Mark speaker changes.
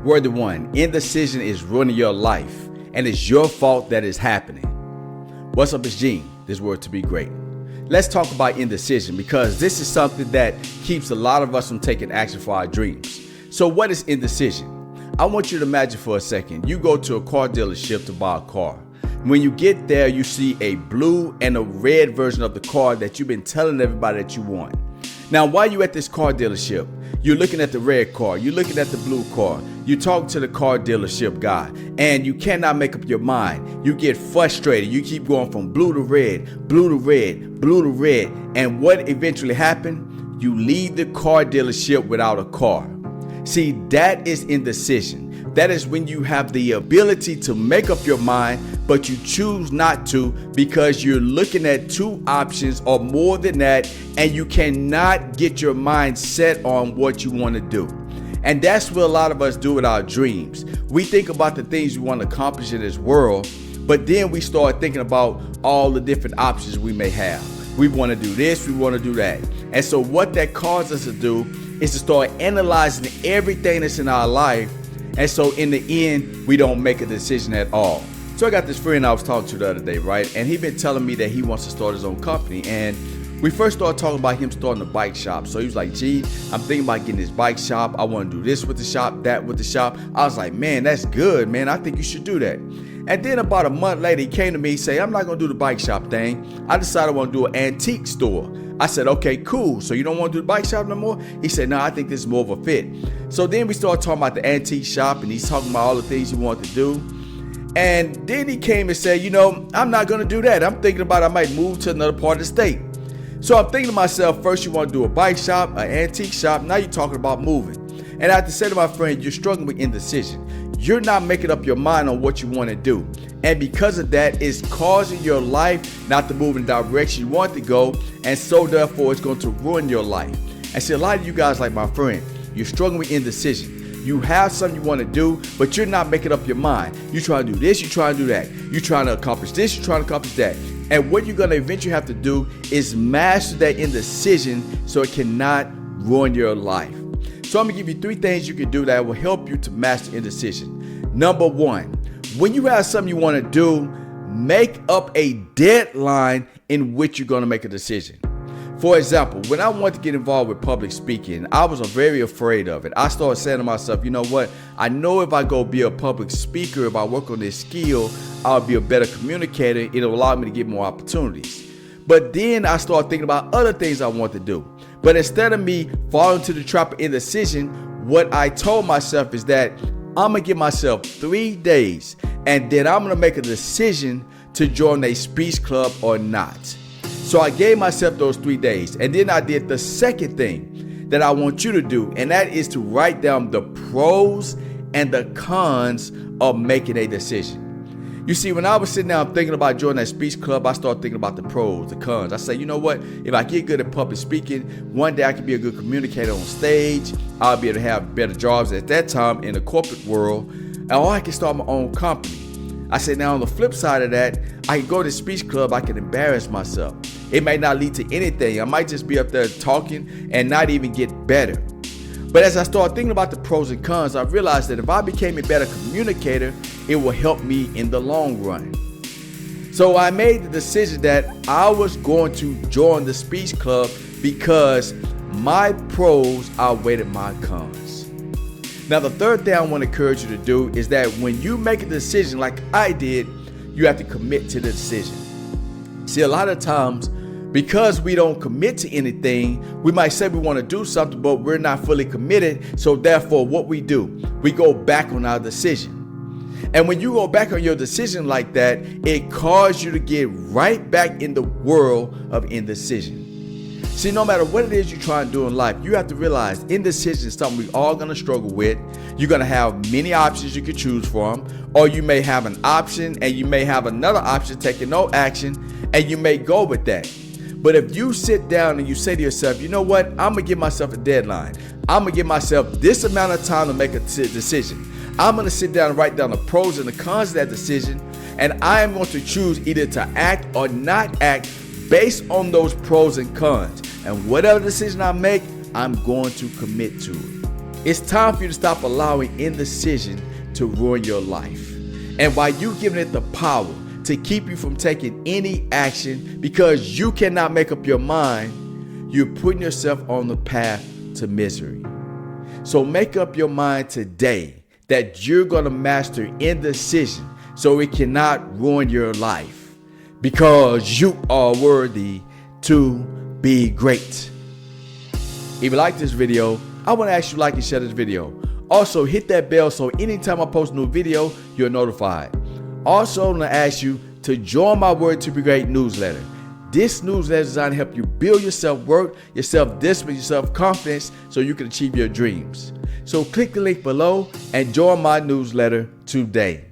Speaker 1: Word one, indecision is ruining your life, and it's your fault that it's happening. What's up, it's Gene, this word to be great. Let's talk about indecision because this is something that keeps a lot of us from taking action for our dreams. So what is indecision? I want you to imagine for a second, you go to a car dealership to buy a car. When you get there, you see a blue and a red version of the car that you've been telling everybody that you want. Now, while you're at this car dealership, you're looking at the red car, you're looking at the blue car, you talk to the car dealership guy, and you cannot make up your mind. You get frustrated. You keep going from blue to red, blue to red, blue to red. And what eventually happened? You leave the car dealership without a car. See, that is indecision. That is when you have the ability to make up your mind, but you choose not to because you're looking at two options or more than that, and you cannot get your mind set on what you want to do. And that's what a lot of us do with our dreams. We think about the things we want to accomplish in this world, but then we start thinking about all the different options we may have. We want to do this, we want to do that. And so what that causes us to do is to start analyzing everything that's in our life. And so in the end, we don't make a decision at all. So I got this friend I was talking to the other day, right? And he been telling me that he wants to start his own company. And we first started talking about him starting a bike shop. So he was like, gee, I'm thinking about getting this bike shop. I want to do this with the shop, that with the shop. I was like, man, that's good, man. I think you should do that. And then about a month later, he came to me and said, I'm not going to do the bike shop thing. I decided I want to do an antique store. I said, okay, cool. So you don't want to do the bike shop no more? He said, no, I think this is more of a fit. So then we started talking about the antique shop, and he's talking about all the things he wanted to do. And then he came and said, I'm not going to do that. I'm thinking about I might move to another part of the state. So I'm thinking to myself, first you want to do a bike shop, an antique shop. Now you're talking about moving. And I have to say to my friend, you're struggling with indecision. You're not making up your mind on what you want to do. And because of that, it's causing your life not to move in the direction you want to go. And so therefore, it's going to ruin your life. And see, a lot of you guys, like my friend, you're struggling with indecision. You have something you want to do, but you're not making up your mind. You're trying to do this, you're trying to do that. You're trying to accomplish this, you're trying to accomplish that. And what you're going to eventually have to do is master that indecision so it cannot ruin your life. So I'm going to give you 3 things you can do that will help you to master indecision. Number 1, when you have something you want to do, make up a deadline in which you're going to make a decision. For example, when I wanted to get involved with public speaking, I was very afraid of it. I started saying to myself, you know what? I know if I go be a public speaker, if I work on this skill, I'll be a better communicator. It'll allow me to get more opportunities. But then I started thinking about other things I want to do. But instead of me falling into the trap of indecision, what I told myself is that I'm going to give myself 3 days, and then I'm going to make a decision to join a speech club or not. So I gave myself those 3 days, and then I did the second thing that I want you to do, and that is to write down the pros and the cons of making a decision. You see, when I was sitting down thinking about joining that speech club, I started thinking about the pros, the cons. I say, you know what? If I get good at public speaking, one day I can be a good communicator on stage. I'll be able to have better jobs at that time in the corporate world, or I can start my own company. I said, now on the flip side of that, I can go to the speech club, I can embarrass myself. It may not lead to anything. I might just be up there talking and not even get better. But as I started thinking about the pros and cons, I realized that if I became a better communicator, it will help me in the long run. So I made the decision that I was going to join the speech club because my pros outweighed my cons. Now, the third thing I want to encourage you to do is that when you make a decision like I did, you have to commit to the decision. See, a lot of times, because we don't commit to anything, we might say we want to do something, but we're not fully committed. So therefore, what we do, we go back on our decision. And when you go back on your decision like that, it causes you to get right back in the world of indecision. See, no matter what it is you're trying to do in life, you have to realize indecision is something we're all going to struggle with. You're going to have many options you can choose from, or you may have an option and you may have another option taking no action, and you may go with that. But if you sit down and you say to yourself, you know what, I'm going to give myself a deadline. I'm going to give myself this amount of time to make a decision. I'm going to sit down and write down the pros and the cons of that decision, and I am going to choose either to act or not act based on those pros and cons. And whatever decision I make, I'm going to commit to it. It's time for you to stop allowing indecision to ruin your life. And by you giving it the power to keep you from taking any action because you cannot make up your mind, you're putting yourself on the path to misery. So make up your mind today that you're going to master indecision so it cannot ruin your life, because you are worthy to be great. If you like this video, I want to ask you to like and share this video. Also, hit that bell so anytime I post a new video, you're notified. Also, I'm going to ask you to join my Word to Be Great newsletter. This newsletter is designed to help you build your self-worth, your self-discipline, your self-confidence so you can achieve your dreams. So click the link below and join my newsletter today.